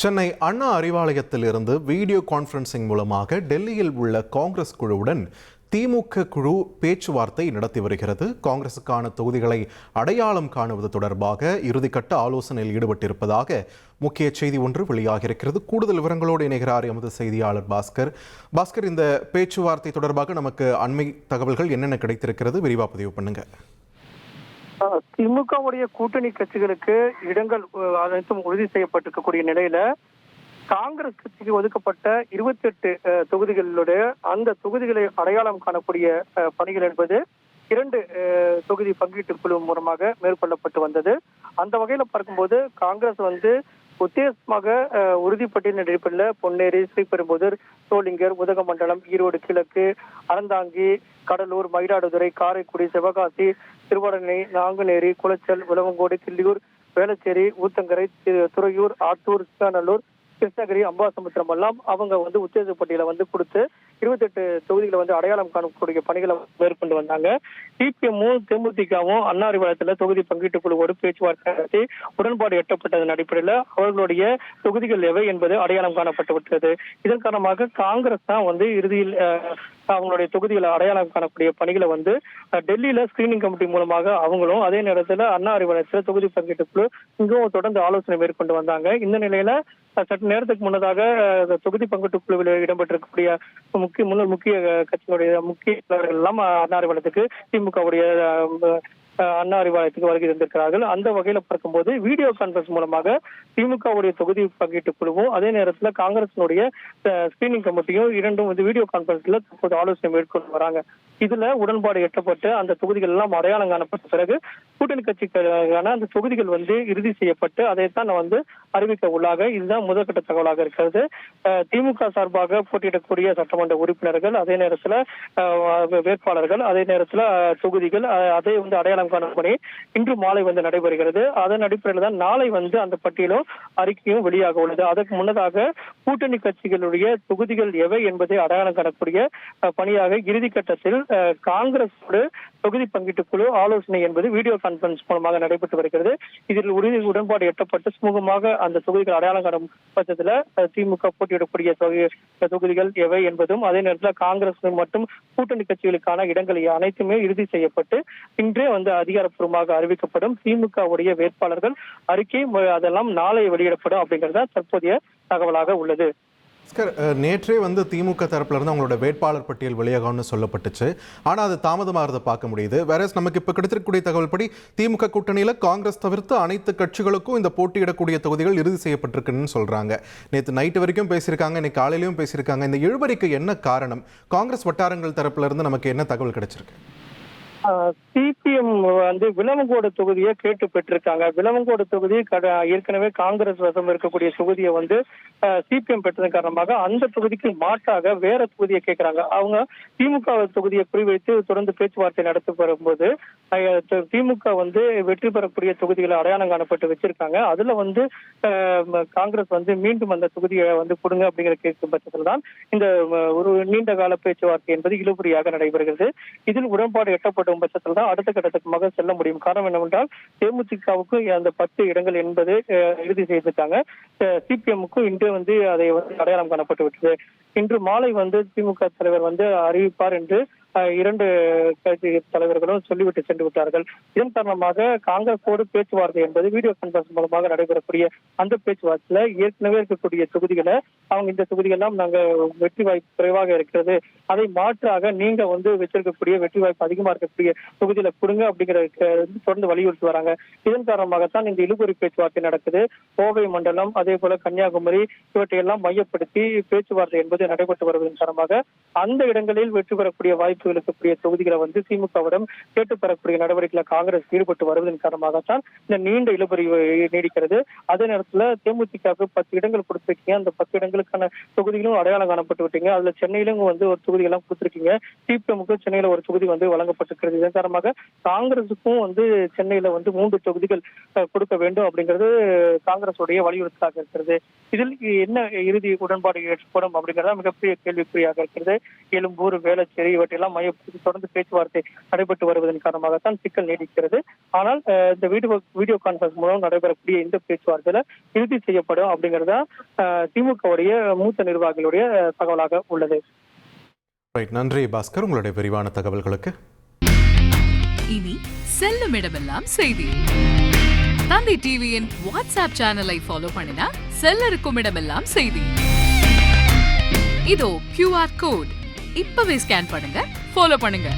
சென்னை அண்ணா அறிவாலயத்திலிருந்து video conferencing மூலமாக டெல்லியில் உள்ள காங்கிரஸ் குழுவுடன் திமுக குழு பேச்சுவார்த்தை நடத்தி வருகிறது. காங்கிரசுக்கான தொகுதிகளை அடையாளம் காணுவது தொடர்பாக இறுதிக்கட்ட ஆலோசனையில் ஈடுபட்டிருப்பதாக முக்கிய செய்தி ஒன்று வெளியாகியிருக்கிறது. கூடுதல் விவரங்களோடு இணைகிறார் எமது செய்தியாளர் பாஸ்கர், இந்த பேச்சுவார்த்தை தொடர்பாக நமக்கு அண்மை தகவல்கள் என்னென்ன கிடைத்திருக்கிறது, விரிவாக பதிவு பண்ணுங்க. திமுகவுடைய கூட்டணி கட்சிகளுக்கு இடங்கள் அனைத்தும் உறுதி செய்யப்பட்டிருக்கக்கூடிய நிலையில காங்கிரஸ் கட்சிக்கு ஒதுக்கப்பட்ட 28 தொகுதிகளுடைய அந்த தொகுதிகளை அடையாளம் காணக்கூடிய பணிகள் என்பது 2 தொகுதி பங்கீட்டு குழு மூலமாக மேற்கொள்ளப்பட்டு வந்தது. அந்த வகையில பார்க்கும்போது காங்கிரஸ் உத்தேசமாக உறுதிப்பட்டியல் அடிப்படையில் பொன்னேரி, ஸ்ரீபெரும்புதூர், சோளிங்கர், உதகமண்டலம், ஈரோடு கிழக்கு, அறந்தாங்கி, கடலூர், மயிலாடுதுறை, காரைக்குடி, சிவகாசி, திருவடனை, நாங்குநேரி, குளச்சல், விளவங்கோடு, கிள்ளியூர், வேளச்சேரி, ஊத்தங்கரை, துறையூர், ஆத்தூர், சிங்காநல்லூர், கிருஷ்ணகிரி, அம்பாசமுத்திரம் எல்லாம் அவங்க உத்தேச பட்டியலை கொடுத்து 28 தொகுதிகளை அடையாளம் காணக்கூடிய பணிகளை மேற்கொண்டு வந்தாங்க. சிபிஎம்மும் தேமுதிகவும் அண்ணா அறிவாலயத்தில் தொகுதி பங்கீட்டு குழுவோடு பேச்சுவார்த்தை நடத்தி உடன்பாடு எட்டப்பட்டதன் அடிப்படையில் அவர்களுடைய தொகுதிகள் எவை என்பது அடையாளம் காணப்பட்டு விட்டது. இதன் காரணமாக காங்கிரஸ் தான் இறுதியில் அவங்களுடைய தொகுதிகளை அடையாளம் காணக்கூடிய பணிகளை டெல்லியில ஸ்கிரீனிங் கமிட்டி மூலமாக அவங்களும், அதே நேரத்தில் அண்ணா அறிவாலயத்தில் தொகுதி பங்கீட்டு குழு இங்கும் தொடர்ந்து ஆலோசனை மேற்கொண்டு வந்தாங்க. இந்த நிலையில சற்று நேரத்துக்கு முன்னதாக தொகுதி பங்கீட்டு குழுவில் இடம்பெற்றிருக்கக்கூடிய முக்கிய கட்சியினுடைய முக்கிய தலைவர்கள் எல்லாம் அண்ணா அறிவாலயத்துக்கு திமுகவுடைய அண்ணா அறிவாலயத்துக்கு வருகை தந்திருக்கிறார்கள். அந்த வகையில பார்க்கும்போது வீடியோ கான்பரன்ஸ் மூலமாக திமுகவுடைய தொகுதி பங்கீட்டு குழுவும் அதே நேரத்தில் காங்கிரசினுடைய ஸ்கிரீனிங் கமிட்டியும் இரண்டும் வீடியோ கான்பரன்ஸ்ல தற்போது ஆலோசனை மேற்கொண்டு வராங்க. இதுல உடன்பாடு எட்டப்பட்டு அந்த தொகுதிகள் எல்லாம் அடையாளம் காணப்பட்ட பிறகு கூட்டணி கட்சிக்கான அந்த தொகுதிகள் இறுதி செய்யப்பட்டு அதைத்தான் அறிவிக்க உள்ளாக. இதுதான் முதற்கட்ட தகவலாக இருக்கிறது. திமுக சார்பாக போட்டியிடக்கூடிய சட்டமன்ற உறுப்பினர்கள், அதே நேரத்தில் வேட்பாளர்கள், அதே நேரத்தில் தொகுதிகள் அதை அடையாளம் காணும் பணி இன்று மாலை நடைபெறுகிறது. அதன் அடிப்படையில் தான் நாளை அந்த பட்டியலும் அறிக்கையும் வெளியாக உள்ளது. அதற்கு முன்னதாக கூட்டணி கட்சிகளுடைய தொகுதிகள் எவை என்பதை அடையாளம் காணக்கூடிய பணியாக இறுதி கட்டத்தில் காங்கிரஸோடு தொகுதி பங்கீட்டு குழு ஆலோசனை என்பது வீடியோ கான்பரன்ஸ் மூலமாக நடைபெற்று வருகிறது. இதில் உடன்பாடு எட்டப்பட்டு சுமூகமாக அந்த தொகுதிகள் அடையாளம் காணும் பட்சத்தில் திமுக போட்டியிடக்கூடிய தொகுதிகள் எவை என்பதும், அதே நேரத்தில் காங்கிரஸ் மற்றும் கூட்டணி கட்சிகளுக்கான இடங்கள் அனைத்துமே இறுதி செய்யப்பட்டு இன்றே அதிகாரப்பூர்வமாக அறிவிக்கப்படும். திமுகவுடைய வேட்பாளர்கள் அறிக்கை அதெல்லாம் நாளை வெளியிடப்படும் அப்படிங்கிறத தற்போதைய தகவலாக உள்ளது. நேற்றே திமுக தரப்புல இருந்து அவங்களோட வேட்பாளர் பட்டியல் வெளியாகும்னு சொல்லப்பட்டுச்சு. ஆனா அது தாமதமாகிறத பார்க்க முடியுது. வேற நமக்கு இப்ப கிடைத்திருக்கக்கூடிய தகவல் படி திமுக கூட்டணியில காங்கிரஸ் தவிர்த்து அனைத்து கட்சிகளுக்கும் இந்த போட்டியிடக்கூடிய தொகுதிகள் இறுதி செய்யப்பட்டிருக்குன்னு சொல்றாங்க. நேற்று நைட்டு வரைக்கும் பேசியிருக்காங்க, இன்னைக்கு காலையிலையும் பேசியிருக்காங்க. இந்த இழுபறிக்கு என்ன காரணம்? காங்கிரஸ் வட்டாரங்கள் தரப்புல இருந்து நமக்கு என்ன தகவல் கிடைச்சிருக்கு? சிபிஎம் விளவங்கோடு தொகுதியை கேட்டு பெற்றிருக்காங்க. விளவங்கோடு தொகுதி ஏற்கனவே காங்கிரஸ் வசம் இருக்கக்கூடிய தொகுதியை சிபிஎம் பெற்றதன் காரணமாக அந்த தொகுதிக்கு மாற்றாக வேற தொகுதியை கேட்கிறாங்க. அவங்க திமுக தொகுதியை குறிவைத்து தொடர்ந்து பேச்சுவார்த்தை நடத்தி வரும்போது திமுக வெற்றி பெறக்கூடிய தொகுதிகளை அடையாளம் காணப்பட்டு வச்சிருக்காங்க. அதுல காங்கிரஸ் மீண்டும் அந்த தொகுதியை கொடுங்க அப்படிங்கிற கேட்கும் பட்சத்தில் தான் இந்த ஒரு நீண்ட கால பேச்சுவார்த்தை என்பது இழுபறியாக நடைபெறுகிறது. இதில் உடன்பாடு எட்டப்பட்ட பட்சத்தில் தான் அடுத்த கட்டத்துக்கு செல்ல முடியும். காரணம் என்னவென்றால் தேமுதிகவுக்கு அந்த 10 இடங்கள் என்பது இறுதி செய்திருக்காங்க. சிபிஎம்முக்கும் இன்று அதை அடையாளம் காணப்பட்டு விட்டது. இன்று மாலை திமுக தலைவர் அறிவிப்பார் என்று 2 கட்சி தலைவர்களும் சொல்லிவிட்டு சென்று விட்டார்கள். இதன் காரணமாக காங்கிரஸோடு பேச்சுவார்த்தை என்பது வீடியோ கான்பரன்ஸ் மூலமாக நடைபெறக்கூடிய அந்த பேச்சுவார்த்தையில ஏற்கனவே இருக்கக்கூடிய தொகுதிகளை அவங்க இந்த தொகுதிகள்லாம் நாங்க வெற்றி வாய்ப்பு குறைவாக இருக்கிறது, அதை மாற்றாக நீங்க வச்சிருக்கக்கூடிய வெற்றி வாய்ப்பு அதிகமா இருக்கக்கூடிய தொகுதியில கொடுங்க அப்படிங்கிற தொடர்ந்து வலியுறுத்தி வராங்க. இதன் காரணமாகத்தான் இந்த இழுபறி பேச்சுவார்த்தை நடக்குது. கோவை மண்டலம், அதே போல கன்னியாகுமரி இவற்றையெல்லாம் மையப்படுத்தி பேச்சுவார்த்தை என்பது நடைபெற்று வருவதன் காரணமாக அந்த இடங்களில் வெற்றி பெறக்கூடிய வாய்ப்பு இருக்கக்கூடிய தொகுதிகளை திமுகவிடம் கேட்டு பெறக்கூடிய நடவடிக்கையில் காங்கிரஸ் ஈடுபட்டு வருவதன் காரணமாகத்தான் இந்த நீண்ட இழுபறி நீடிக்கிறது. அதே நேரத்தில் தேமுதிகவுக்கு 10 இடங்கள் கொடுத்திருக்கீங்க. அந்த 10 இடங்களுக்கான தொகுதிகளும் அடையாளம் காணப்பட்டு விட்டீங்க. அதுல சென்னையிலும் ஒரு தொகுதி எல்லாம் கொடுத்திருக்கீங்க. சிபிஎம்முக்கு சென்னையில ஒரு தொகுதி வழங்கப்பட்டிருக்கிறது. இதன் காரணமாக காங்கிரசுக்கும் சென்னையில 3 தொகுதிகள் கொடுக்க வேண்டும் அப்படிங்கிறது காங்கிரசுடைய வலியுறுத்தலாக இருக்கிறது. இதில் என்ன இறுதி உடன்பாடு ஏற்படும் அப்படிங்கிறதா மிகப்பெரிய கேள்விக்குறியாக இருக்கிறது. எழும்பூர், வேளச்சேரி இவற்றையெல்லாம் மையப்படுத்தி தொடர்ந்து பேச்சுவார்த்தை நடைபெற்று வருவதன் காரணமாகத்தான் சிக்கல் நீடிக்கிறது. ஆனால் இந்த வீடியோ கான்பரன்ஸ் மூலம் நடைபெறக்கூடிய இந்த பேச்சுவார்த்தையில இறுதி செய்யப்படும் அப்படிங்கிறதா திமுகவுடைய மூத்த நிர்வாகிகளுடைய தகவலாக உள்ளது. நன்றி பாஸ்கர், உங்களுடைய விரிவான தகவல்களுக்கு. இனி செல்லும் இடமெல்லாம் செய்தி. தந்தை டிவியின் வாட்ஸ்அப் சேனலை ஃபாலோ பண்ணினா செல்ல இருக்கும் இடமெல்லாம் செய்தி. இதோ QR கோட், இப்பவே ஸ்கேன் பண்ணுங்க, ஃபாலோ பண்ணுங்க.